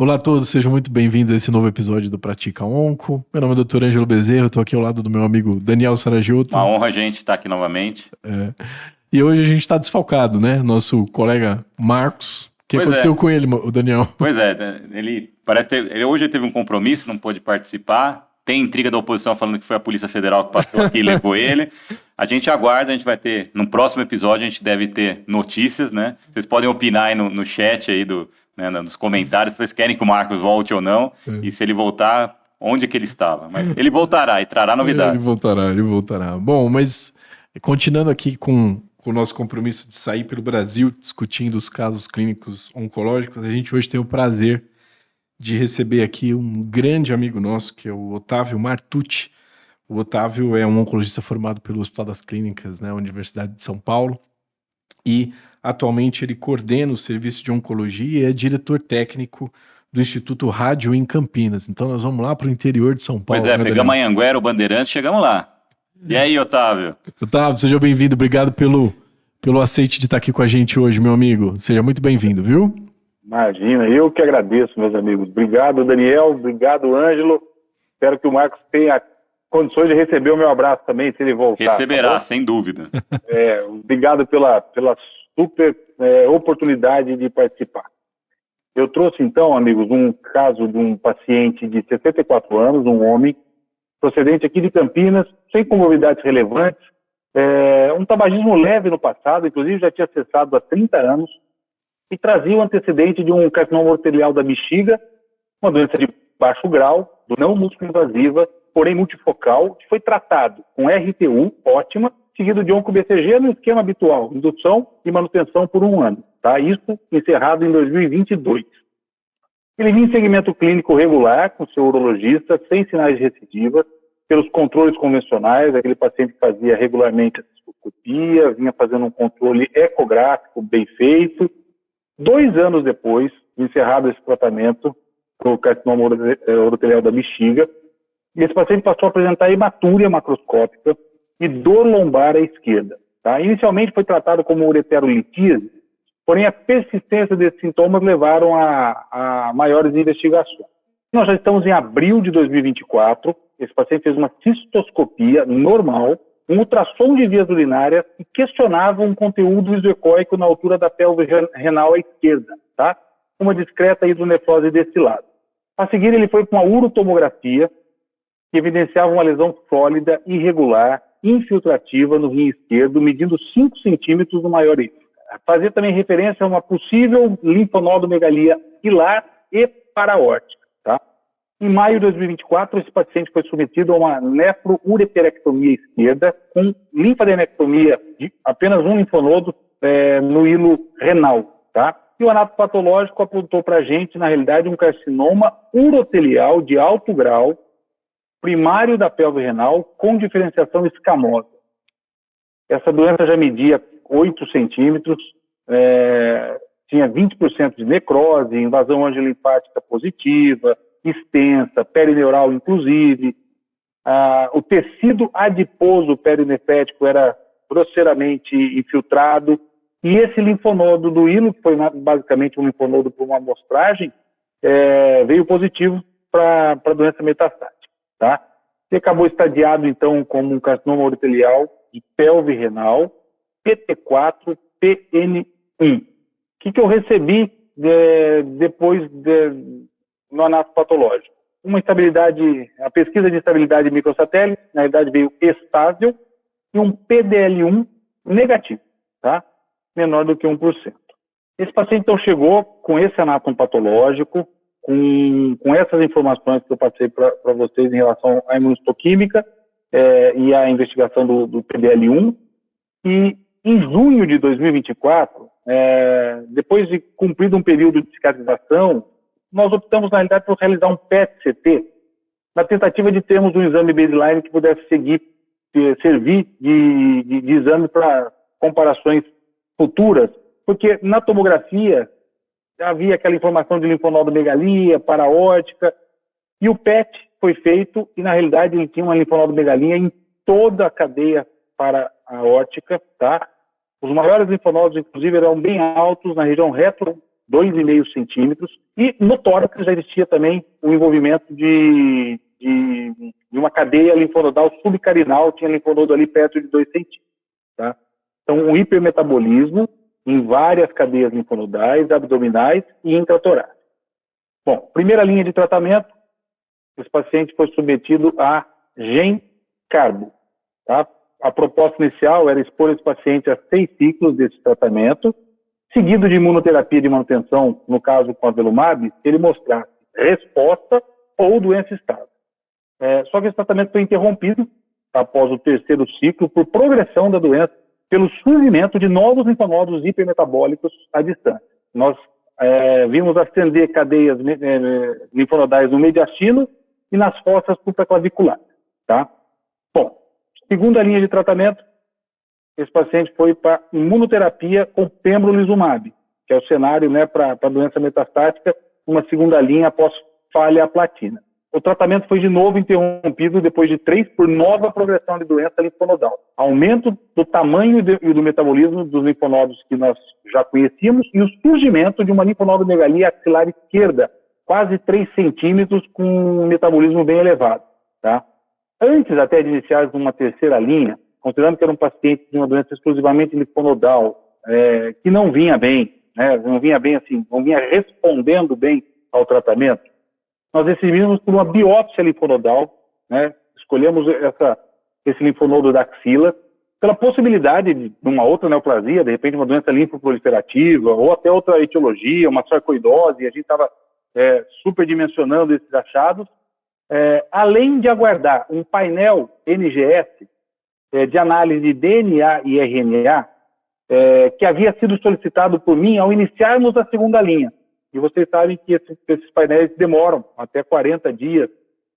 Olá a todos, sejam muito bem-vindos a esse novo episódio do Pratica Onco. Meu nome é Dr. Ângelo Bezerra, estou aqui ao lado do meu amigo Daniel Saragiotto. Uma honra a gente estar aqui novamente. E hoje a gente está desfalcado, né? Nosso colega Marcos. O que aconteceu com ele, o Daniel? Pois é, ele parece ter. Hoje ele teve um compromisso, não pôde participar. Tem intriga da oposição falando que foi a Polícia Federal que passou aqui e levou ele. A gente aguarda, a gente vai ter. No próximo episódio a gente deve ter notícias, né? Vocês podem opinar aí no chat aí nos comentários, se vocês querem que o Marcos volte ou não. E se ele voltar, onde que ele estava. Mas ele voltará e trará novidades. Ele voltará. Bom, mas continuando aqui com o nosso compromisso de sair pelo Brasil discutindo os casos clínicos oncológicos, a gente hoje tem o prazer de receber aqui um grande amigo nosso, que é o Otávio Martucci. O Otávio é um oncologista formado pelo Hospital das Clínicas, né, Universidade de São Paulo, e atualmente ele coordena o serviço de oncologia e é diretor técnico do Instituto Rádio em Campinas. Então nós vamos lá para o interior de São Paulo. Pois é, pegamos a Anhanguera, o Bandeirantes, chegamos lá. E aí, Otávio? Otávio, seja bem-vindo. Obrigado pelo aceite de estar aqui com a gente hoje, meu amigo. Seja muito bem-vindo, viu? Imagina, eu que agradeço, meus amigos. Obrigado, Daniel. Obrigado, Ângelo. Espero que o Marcos tenha condições de receber o meu abraço também, se ele voltar. Receberá, tá, sem dúvida. Obrigado pela super oportunidade de participar. Eu trouxe, então, amigos, um caso de um paciente de 64 anos, um homem, procedente aqui de Campinas, sem comorbidades relevantes, um tabagismo leve no passado, inclusive já tinha cessado há 30 anos, e trazia o antecedente de um carcinoma urotelial da bexiga, uma doença de baixo grau, não músculo invasiva, porém multifocal, que foi tratado com RTU, ótima, seguido de onco-BCG no esquema habitual, indução e manutenção por 1 ano. Tá? Isso encerrado em 2022. Ele vinha em segmento clínico regular, com seu urologista, sem sinais de recidiva, pelos controles convencionais, aquele paciente que fazia regularmente a cistoscopia, vinha fazendo um controle ecográfico bem feito. 2 anos depois de encerrado esse tratamento para o carcinoma urotelial da bexiga, esse paciente passou a apresentar hematúria macroscópica e dor lombar à esquerda. Tá? Inicialmente foi tratado como ureterolitise, porém a persistência desses sintomas levaram a maiores investigações. Nós já estamos em abril de 2024, esse paciente fez uma cistoscopia normal, um ultrassom de vias urinárias e questionava um conteúdo isoecóico na altura da pelve renal à esquerda, tá? Uma discreta hidronefrose desse lado. A seguir, ele foi para uma urotomografia que evidenciava uma lesão sólida, irregular, infiltrativa no rim esquerdo, medindo 5 centímetros no maior eixo. Fazia também referência a uma possível linfonodomegalia hilar e paraórtica, tá? Em maio de 2024, esse paciente foi submetido a uma nefroureterectomia esquerda com linfadenectomia de apenas um linfonodo no hilo renal, tá? E o anatopatológico apontou para a gente, na realidade, um carcinoma urotelial de alto grau, primário da pelve renal, com diferenciação escamosa. Essa doença já media 8 centímetros, tinha 20% de necrose, invasão angiolinfática positiva, extensa, perineural inclusive. O tecido adiposo perinefrético era grosseiramente infiltrado, e esse linfonodo do hilo, que foi basicamente um linfonodo por uma amostragem, veio positivo para a doença metastática. Tá? E acabou estadiado, então, como um carcinoma urotelial de pelve renal, PT4-PN1. O que eu recebi depois no anatopatológico? Uma estabilidade, a pesquisa de estabilidade microsatélite, na verdade veio estável, e um PDL1 negativo, tá? Menor do que 1%. Esse paciente, então, chegou com esse anátomo patológico, com essas informações que eu passei para vocês em relação à imunistoquímica e à investigação do PDL1, e em junho de 2024, depois de cumprido um período de cicatrização, nós optamos, na realidade, por realizar um PET-CT, na tentativa de termos um exame baseline que pudesse servir de exame para comparações futuras, porque na tomografia havia aquela informação de linfonodomegalia, paraórtica, e o PET foi feito, e na realidade ele tinha uma linfonodomegalia em toda a cadeia paraórtica, tá? Os maiores linfonodos, inclusive, eram bem altos na região 2,5 centímetros, e no tórax já existia também o envolvimento de uma cadeia linfonodal subcarinal, tinha linfonodo ali perto de 2 centímetros. Tá? Então, um hipermetabolismo em várias cadeias linfonodais, abdominais e intratorácicas. Bom, primeira linha de tratamento, esse paciente foi submetido a GEM-carbo. Tá? A proposta inicial era expor esse paciente a 6 ciclos desse tratamento, seguido de imunoterapia de manutenção, no caso com avelumab, se ele mostrasse resposta ou doença estável. Só que esse tratamento foi interrompido após o 3º ciclo por progressão da doença, pelo surgimento de novos linfonodos hipermetabólicos à distância. Nós vimos ascender cadeias linfonodais no mediastino e nas fossas supraclaviculares. Tá? Bom, segunda linha de tratamento, esse paciente foi para imunoterapia com pembrolizumab, que é o cenário, né, para doença metastática, uma segunda linha após falha platina. O tratamento foi de novo interrompido depois de 3 por nova progressão de doença linfonodal. Aumento do tamanho e do metabolismo dos linfonodos que nós já conhecíamos e o surgimento de uma linfonodomegalia axilar esquerda, quase 3 centímetros, com um metabolismo bem elevado. Tá? Antes até de iniciar uma terceira linha, considerando que era um paciente de uma doença exclusivamente linfonodal, que não vinha bem, né, não vinha respondendo bem ao tratamento, nós decidimos por uma biópsia linfonodal, né, escolhemos esse linfonodo da axila, pela possibilidade de uma outra neoplasia, de repente uma doença linfoproliferativa, ou até outra etiologia, uma sarcoidose, e a gente estava superdimensionando esses achados, além de aguardar um painel NGS de análise de DNA e RNA, que havia sido solicitado por mim ao iniciarmos a segunda linha. E vocês sabem que esses painéis demoram até 40 dias,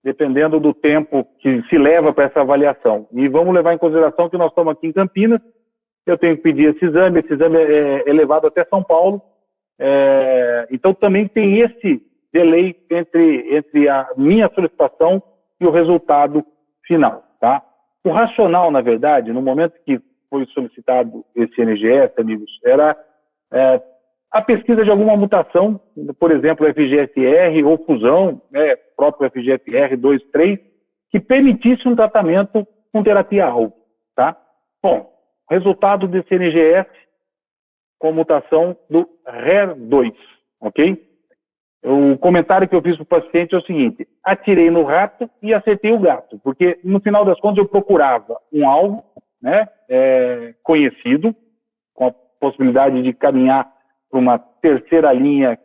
dependendo do tempo que se leva para essa avaliação. E vamos levar em consideração que nós estamos aqui em Campinas, eu tenho que pedir esse exame é levado até São Paulo, então também tem esse delay entre a minha solicitação e o resultado final. Tá? O racional, na verdade, no momento que foi solicitado esse NGS, amigos, era a pesquisa de alguma mutação, por exemplo, FGFR ou fusão, próprio FGFR 2, 3, que permitisse um tratamento com terapia-alvo. Tá? Bom, resultado desse NGS com mutação do RER2, ok? O comentário que eu fiz para o paciente é o seguinte: atirei no rato e acertei o gato, porque no final das contas eu procurava um alvo, né, conhecido, com a possibilidade de caminhar para uma terceira linha,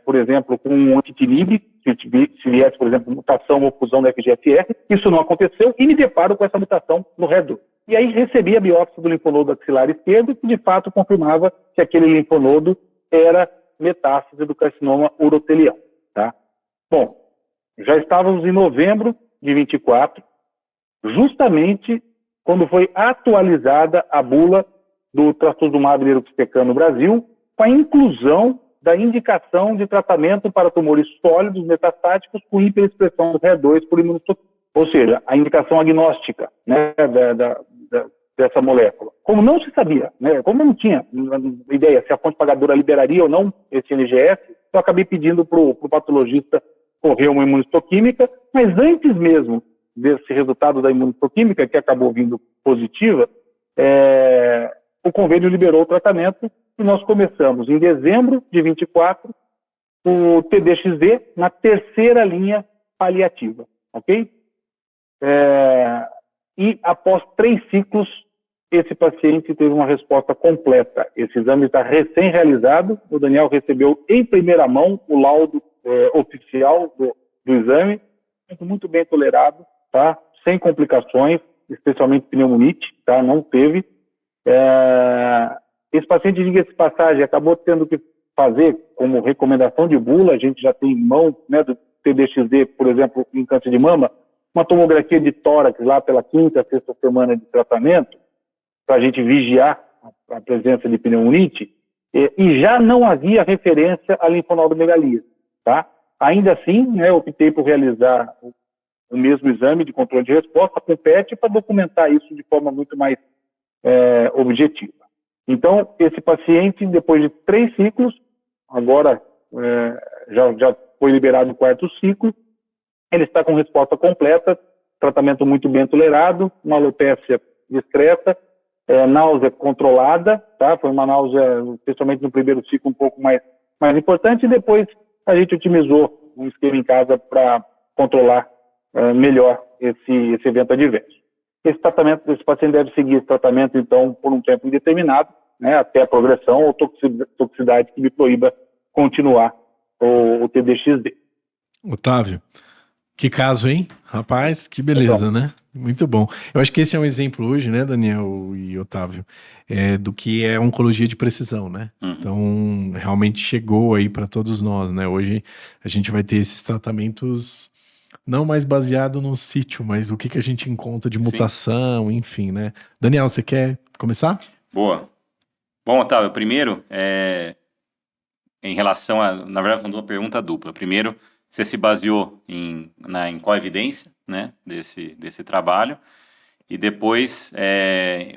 por exemplo, com um antitinib, se viesse, por exemplo, mutação ou fusão da FGFR, isso não aconteceu, e me deparo com essa mutação no RER2. E aí recebi a biópsia do linfonodo axilar esquerdo, que de fato confirmava que aquele linfonodo era metástase do carcinoma urotelial. Tá? Bom, já estávamos em novembro de 24, justamente quando foi atualizada a bula do trastuzumab deruxtecan no Brasil, com a inclusão da indicação de tratamento para tumores sólidos metastáticos com hiperexpressão do HER2 por imunohistoquímica. Ou seja, a indicação agnóstica, né, dessa molécula. Como não se sabia, né, como não tinha ideia se a fonte pagadora liberaria ou não esse NGS, eu acabei pedindo para o patologista correr uma imunohistoquímica, mas antes mesmo desse resultado da imunohistoquímica, que acabou vindo positiva, o convênio liberou o tratamento e nós começamos em dezembro de 24 o TDXD na terceira linha paliativa, ok? E após 3 ciclos, esse paciente teve uma resposta completa. Esse exame está recém-realizado, o Daniel recebeu em primeira mão o laudo oficial do exame, muito bem tolerado, tá? Sem complicações, especialmente pneumonite, tá? Não teve. Esse paciente, diga-se de passagem, acabou tendo que fazer, como recomendação de bula, a gente já tem em mão, né, do TDXD, por exemplo, em câncer de mama, uma tomografia de tórax lá pela 5ª, 6ª semana de tratamento, para a gente vigiar a presença de pneumonite, e já não havia referência à linfonodomegalia, tá? Ainda assim, né, optei por realizar o mesmo exame de controle de resposta com PET para documentar isso de forma muito mais objetiva. Então, esse paciente, depois de 3 ciclos, agora já foi liberado o 4º ciclo, ele está com resposta completa, tratamento muito bem tolerado, uma alopecia discreta, náusea controlada, tá? Foi uma náusea, especialmente no primeiro ciclo, um pouco mais importante, e depois a gente otimizou um esquema em casa para controlar melhor esse evento adverso. Esse paciente deve seguir esse tratamento, então, por um tempo indeterminado, né, até a progressão ou toxicidade que lhe proíba continuar o TDXD. Otávio, que caso, hein? Rapaz, que beleza, então, né? Muito bom. Eu acho que esse é um exemplo hoje, né, Daniel e Otávio, do que é oncologia de precisão, né? Então, realmente chegou aí para todos nós, né? Hoje a gente vai ter esses tratamentos não mais baseado no sítio, mas o que a gente encontra de mutação, enfim, né? Daniel, você quer começar? Boa. Bom, Otávio, primeiro, em relação a, na verdade, uma pergunta dupla. Primeiro, você se baseou em qual evidência, né, desse trabalho, e depois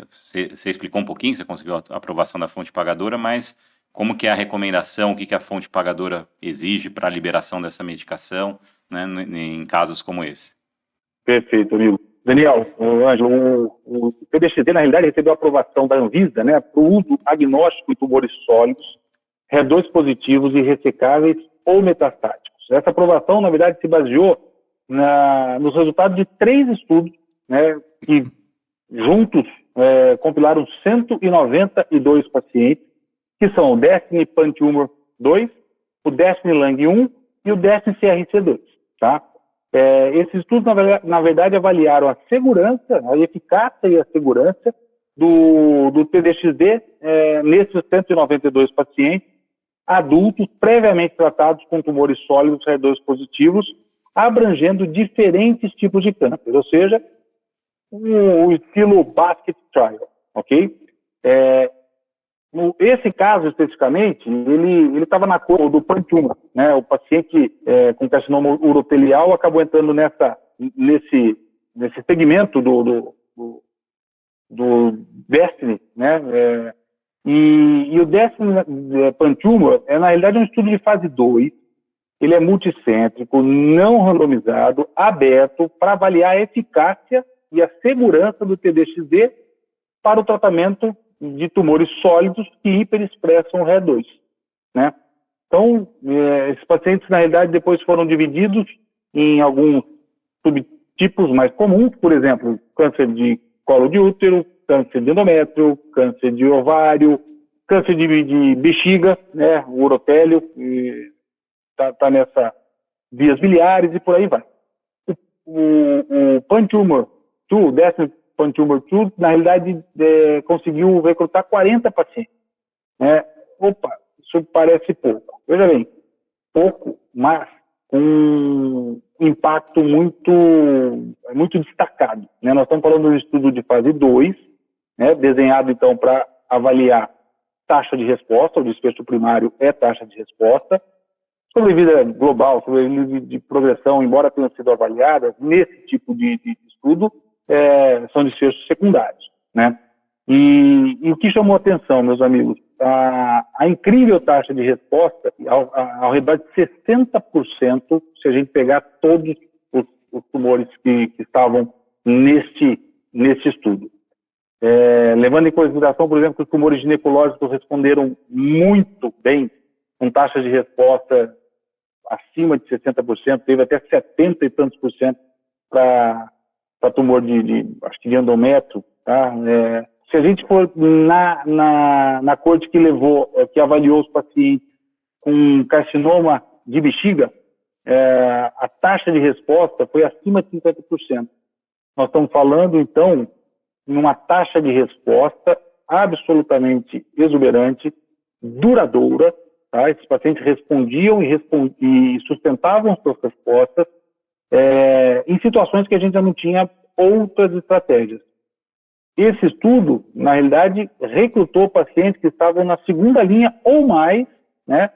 você explicou um pouquinho, você conseguiu a aprovação da fonte pagadora, mas como que é a recomendação, o que a fonte pagadora exige para a liberação dessa medicação, né, em casos como esse? Perfeito, amigo. Daniel, Ângelo, o TDXD, na realidade, recebeu a aprovação da Anvisa, né, para o uso agnóstico em tumores sólidos, HER2 positivos e ressecáveis ou metastáticos. Essa aprovação, na verdade, se baseou nos resultados de 3 estudos, né, que juntos compilaram 192 pacientes, que são o Destiny Pan-Tumor 2, o Destiny Lang 1 e o Destiny CRC2, tá? Esses estudos, na verdade, avaliaram a segurança, a eficácia e a segurança do TDXD nesses 192 pacientes adultos previamente tratados com tumores sólidos HER2 positivos, abrangendo diferentes tipos de câncer, ou seja, o estilo basket trial, ok? Esse caso, especificamente, ele estava na cor do pan-tumor, né? O paciente com carcinoma urotelial acabou entrando nesse segmento do Destiny, né? E o Destiny Pan-Tumor na realidade, um estudo de fase 2, ele é multicêntrico, não randomizado, aberto, para avaliar a eficácia e a segurança do TDXD para o tratamento de tumores sólidos que hiperexpressam o HER2, né? Então, esses pacientes, na realidade, depois foram divididos em alguns subtipos mais comuns, por exemplo, câncer de colo de útero, câncer de endométrio, câncer de ovário, câncer de bexiga, né, o urotélio, está nessa vias biliares e por aí vai. O Pan-Tumor 2, o Destiny Pan-Tumor 2, na realidade, conseguiu recrutar 40 pacientes. Opa, isso parece pouco. Veja bem, pouco, mas com um impacto muito destacado, né? Nós estamos falando de um estudo de fase 2, né, desenhado, então, para avaliar taxa de resposta, o desfecho primário é taxa de resposta, sobrevida global, sobrevida de progressão, embora tenham sido avaliadas nesse tipo de estudo, são desfechos secundários, né? E o que chamou a atenção, meus amigos, a incrível taxa de resposta, ao redor de 60%, se a gente pegar todos os tumores que estavam neste estudo. Levando em consideração, por exemplo, que os tumores ginecológicos responderam muito bem, com taxas de resposta acima de 60%, teve até 70 e tantos por cento para tumor acho que de endométrio, tá? Se a gente for na corte que avaliou os pacientes com carcinoma de bexiga, a taxa de resposta foi acima de 50%. Nós estamos falando, então, numa taxa de resposta absolutamente exuberante, duradoura, tá? Esses pacientes respondiam e sustentavam suas respostas em situações que a gente já não tinha outras estratégias. Esse estudo, na realidade, recrutou pacientes que estavam na segunda linha ou mais, né?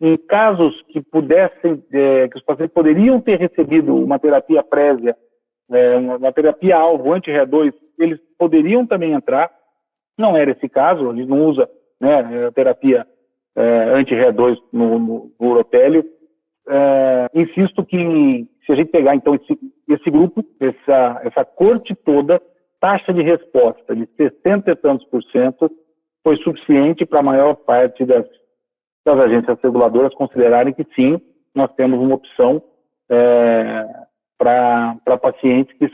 Em casos que que os pacientes poderiam ter recebido uma terapia prévia, uma terapia-alvo anti-HER2, eles poderiam também entrar. Não era esse caso, a gente não usa, né, a terapia anti-RE2 no urotélio. Insisto que se a gente pegar então esse grupo, essa corte toda, taxa de resposta de 60 e tantos % foi suficiente para a maior parte das agências reguladoras considerarem que sim, nós temos uma opção para pacientes que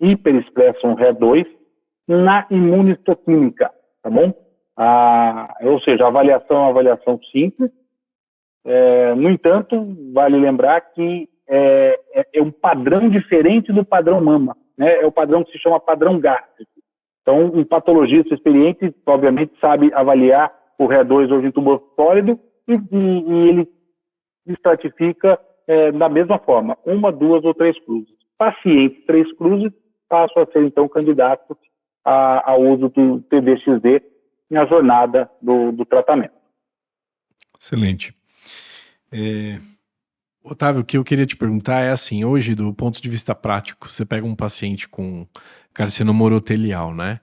hiperexpressam RE2 na imunistoquímica, tá bom? Ou seja, a avaliação é uma avaliação simples. No entanto, vale lembrar que é um padrão diferente do padrão mama, né? É o padrão que se chama padrão gástrico. Então, um patologista experiente, obviamente, sabe avaliar o RE2 hoje em tumor sólido e ele estratifica da mesma forma, 1, 2 ou 3 cruzes. Pacientes 3 cruzes passam a ser, então, candidatos ao uso do TDXD na jornada do tratamento. Excelente. Otávio, o que eu queria te perguntar é assim, hoje, do ponto de vista prático, você pega um paciente com carcinoma urotelial, né?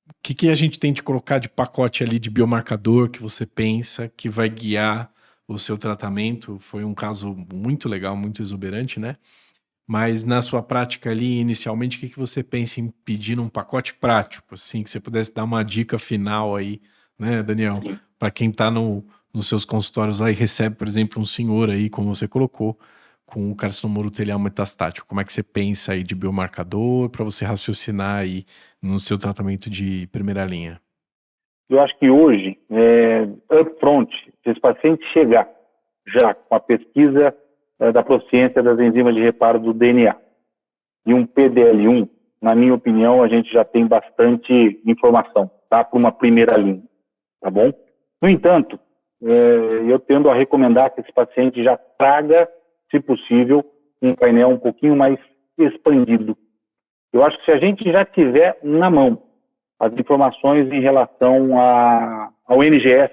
O que a gente tem de colocar de pacote ali de biomarcador que você pensa que vai guiar o seu tratamento? Foi um caso muito legal, muito exuberante, né? Mas na sua prática ali, inicialmente, o que você pensa em pedir num pacote prático, assim, que você pudesse dar uma dica final aí, né, Daniel? Para quem está nos seus consultórios lá e recebe, por exemplo, um senhor aí, como você colocou, com o carcinoma urotelial metastático. Como é que você pensa aí de biomarcador para você raciocinar aí no seu tratamento de primeira linha? Eu acho que hoje, upfront, se esse paciente chegar já com a pesquisa da proficiência das enzimas de reparo do DNA e um PDL1, na minha opinião, a gente já tem bastante informação, tá? Para uma primeira linha, tá bom? No entanto, eu tendo a recomendar que esse paciente já traga, se possível, um painel um pouquinho mais expandido. Eu acho que se a gente já tiver na mão as informações em relação ao NGS,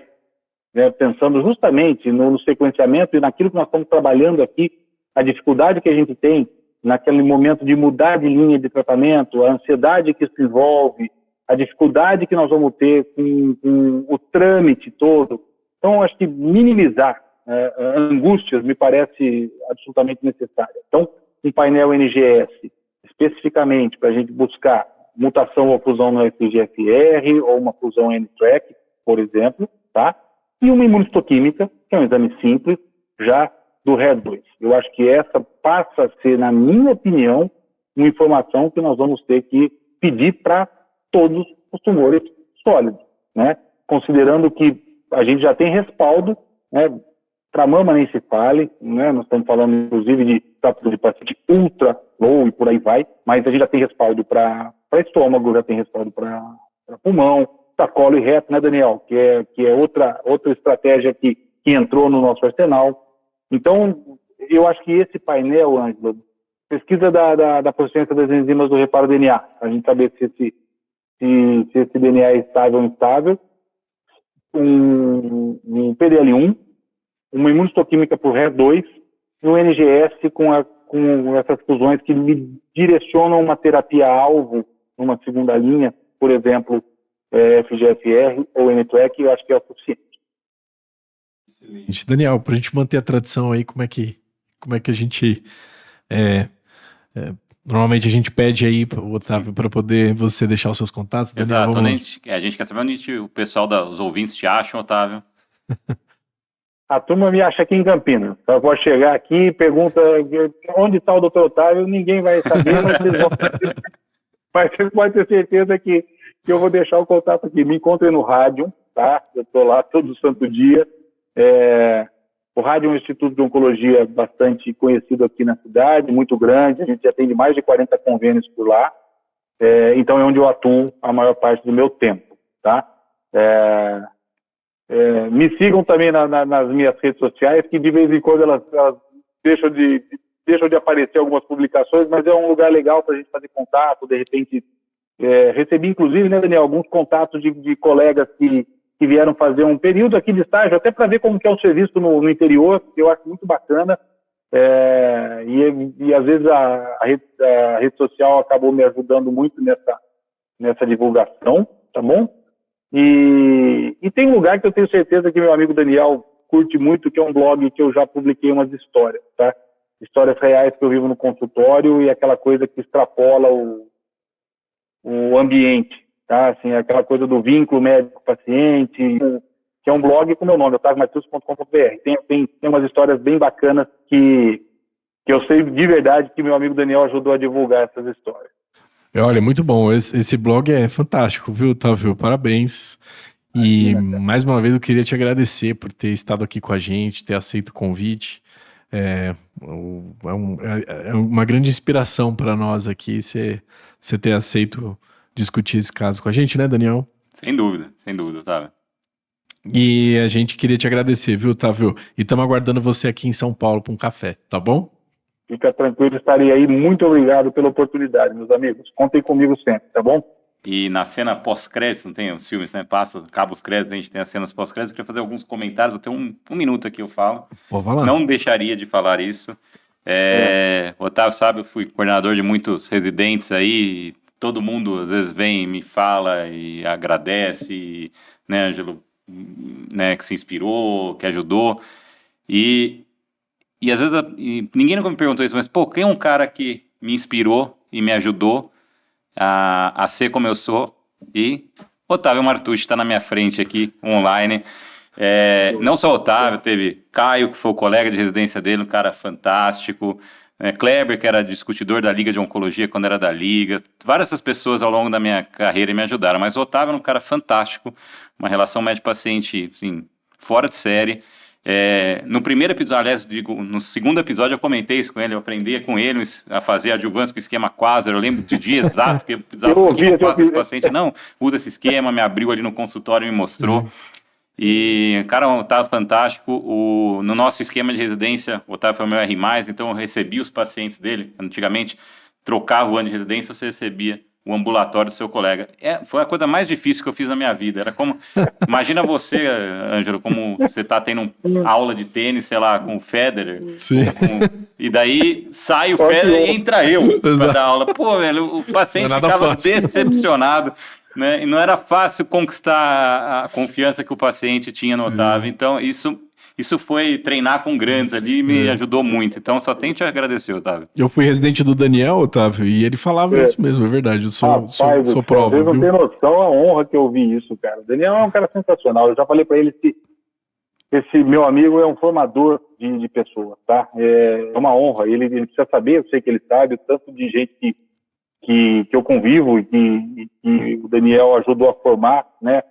né, pensando justamente no sequenciamento e naquilo que nós estamos trabalhando aqui, a dificuldade que a gente tem naquele momento de mudar de linha de tratamento, a ansiedade que isso envolve, a dificuldade que nós vamos ter com o trâmite todo. Então, acho que minimizar angústias me parece absolutamente necessário. Então, um painel NGS, especificamente para a gente buscar mutação ou fusão no FGFR ou uma fusão N-TRAC, por exemplo, tá? E uma imunistoquímica, que é um exame simples, já do RE2. Eu acho que essa passa a ser, na minha opinião, uma informação que nós vamos ter que pedir para todos os tumores sólidos, né? Considerando que a gente já tem respaldo, né? Para mama nem se fale, né? Nós estamos falando, inclusive, de paciente ultra low e por aí vai, mas a gente já tem respaldo para estômago, já tem respaldo para pulmão, para colo e reto, né, Daniel? Que é outra estratégia que entrou no nosso arsenal. Então, eu acho que esse painel, Ângelo, pesquisa da proficiência das enzimas do reparo DNA, a gente saber se esse DNA é estável ou instável, um PDL1, uma imunistoquímica por RE2 e um NGS com essas fusões que me direcionam uma terapia-alvo numa segunda linha, por exemplo, FGFR ou N-TRAC, eu acho que é o suficiente. Excelente. Daniel, para a gente manter a tradição aí, como é que a gente... normalmente a gente pede aí, Otávio, para poder você deixar os seus contatos. Exato. Daniel, a gente quer saber onde o pessoal os ouvintes te acham, Otávio. A turma me acha aqui em Campinas. Eu vou chegar aqui e pergunta onde está o Dr. Otávio, ninguém vai saber, mas vocês podem ter certeza que eu vou deixar o contato aqui. Me encontrem no rádio, tá? Eu estou lá todo santo dia. O rádio é um instituto de oncologia bastante conhecido aqui na cidade, muito grande, a gente já tem mais de 40 convênios por lá, então é onde eu atuo a maior parte do meu tempo, tá? Me sigam também nas minhas redes sociais, que de vez em quando elas deixam de aparecer algumas publicações, mas é um lugar legal para a gente fazer contato. De repente, recebi inclusive, né, Daniel, alguns contatos de colegas que vieram fazer um período aqui de estágio, até para ver como que é o serviço no interior, que eu acho muito bacana, e às vezes a rede social acabou me ajudando muito nessa divulgação, tá bom? E tem um lugar que eu tenho certeza que meu amigo Daniel curte muito, que é um blog que eu já publiquei umas histórias, tá? Histórias reais que eu vivo no consultório e aquela coisa que extrapola o ambiente, tá? Assim, aquela coisa do vínculo médico-paciente, que é um blog com meu nome, otaviomatheus.com.br. Tem umas histórias bem bacanas que eu sei de verdade que meu amigo Daniel ajudou a divulgar essas histórias. Olha, muito bom. Esse blog é fantástico, viu, Otávio? Parabéns. E mais uma vez eu queria te agradecer por ter estado aqui com a gente, ter aceito o convite. É uma grande inspiração para nós aqui você ter aceito discutir esse caso com a gente, né, Daniel? Sem dúvida, Otávio. E a gente queria te agradecer, viu, Otávio? E estamos aguardando você aqui em São Paulo para um café, tá bom? Fica tranquilo, estarei aí. Muito obrigado pela oportunidade, meus amigos. Contem comigo sempre, tá bom? E na cena pós-créditos, não tem os filmes, né? Acaba os créditos, a gente tem as cenas pós-créditos. Eu queria fazer alguns comentários, vou ter um minuto aqui, eu falo. Pô, vai lá. Não deixaria de falar isso. O Otávio sabe, eu fui coordenador de muitos residentes aí, todo mundo às vezes vem, me fala e agradece, né, Ângelo, né, que se inspirou, que ajudou. E às vezes ninguém nunca me perguntou isso, mas, pô, quem é um cara que me inspirou e me ajudou a ser como eu sou? E Otávio Martucci está na minha frente aqui, online. Não só o Otávio, teve Caio, que foi o colega de residência dele, um cara fantástico. Kleber, que era discutidor da Liga de Oncologia quando era da Liga. Várias dessas pessoas ao longo da minha carreira me ajudaram, mas o Otávio era um cara fantástico, uma relação médico-paciente, assim, fora de série. No primeiro episódio, aliás, no segundo episódio eu comentei isso com ele, eu aprendi com ele a fazer adjuvância com o esquema Quasar, eu lembro do dia exato que eu precisava fazer esse paciente, não, usa esse esquema, me abriu ali no consultório e me mostrou. E, cara, o Otávio fantástico. No nosso esquema de residência, o Otávio foi o meu R+, então eu recebia os pacientes dele. Antigamente, trocava o ano de residência, você recebia o ambulatório do seu colega. Foi a coisa mais difícil que eu fiz na minha vida. Era como... Imagina você, Ângelo, como você tá tendo aula de tênis, sei lá, com o Federer. Sim. E daí sai o Federer e entra eu para dar aula. Pô, velho, o paciente ficava decepcionado. Né? E não era fácil conquistar a confiança que o paciente tinha no Otávio. Então, isso foi treinar com grandes ali e me ajudou muito. Então, só tenho te agradecer, Otávio. Eu fui residente do Daniel, Otávio, e ele falava isso mesmo, é verdade. Eu sou prova. Vocês não têm noção a honra que eu ouvi isso, cara. O Daniel é um cara sensacional. Eu já falei para ele que esse meu amigo é um formador de pessoas, tá? É uma honra. Ele precisa saber, eu sei que ele sabe, o tanto de gente que eu convivo e que o Daniel ajudou a formar, né?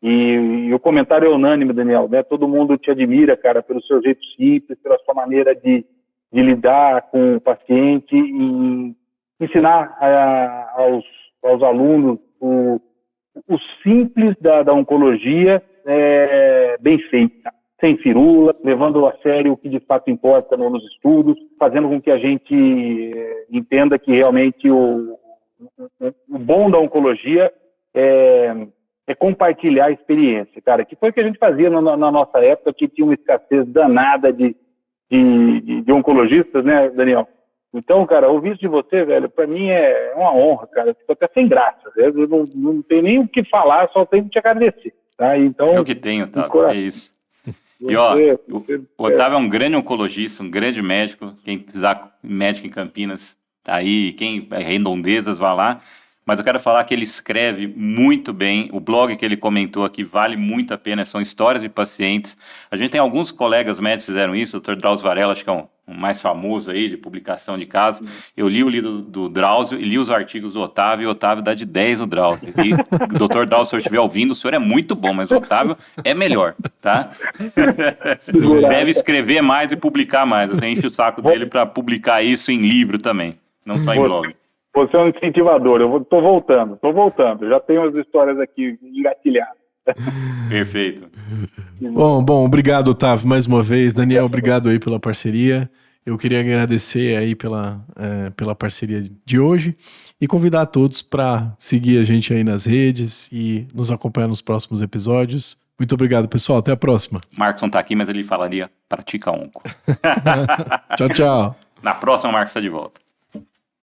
E o comentário é unânime, Daniel, né? Todo mundo te admira, cara, pelo seu jeito simples, pela sua maneira de lidar com o paciente e ensinar aos alunos o simples da oncologia bem feita, sem firula, levando a sério o que de fato importa nos estudos, fazendo com que a gente entenda que realmente o bom da oncologia é compartilhar a experiência, cara, que foi o que a gente fazia na nossa época, que tinha uma escassez danada de oncologistas, né, Daniel? Então, cara, ouvir isso de você, velho, pra mim é uma honra, cara, fico até sem graça, eu não tenho nem o que falar, só tenho que te agradecer, tá? Então, eu que tenho, tá? É isso. E ó, o Otávio é um grande oncologista, um grande médico, quem precisar médico em Campinas, tá aí, quem é Redondezas, vá lá. Mas eu quero falar que ele escreve muito bem, o blog que ele comentou aqui vale muito a pena, são histórias de pacientes. A gente tem alguns colegas médicos que fizeram isso, o Dr. Drauzio Varela, acho que é um mais famoso aí, de publicação de casos. Eu li o livro do Drauzio e li os artigos do Otávio, e o Otávio dá de 10 no Drauzio. E o Dr. Drauzio, se o senhor estiver ouvindo, o senhor é muito bom, mas o Otávio é melhor, tá? Deve escrever mais e publicar mais. Eu encho o saco dele para publicar isso em livro também, não só em blog. Você é um incentivador, tô voltando, já tenho as histórias aqui engatilhadas. Perfeito. Bom, obrigado, Otávio, mais uma vez. Daniel, obrigado aí pela parceria. Eu queria agradecer aí pela parceria de hoje e convidar a todos para seguir a gente aí nas redes e nos acompanhar nos próximos episódios. Muito obrigado, pessoal. Até a próxima. Marcos não tá aqui, mas ele falaria pratica onco. Tchau, tchau. Na próxima, o Marcos está de volta.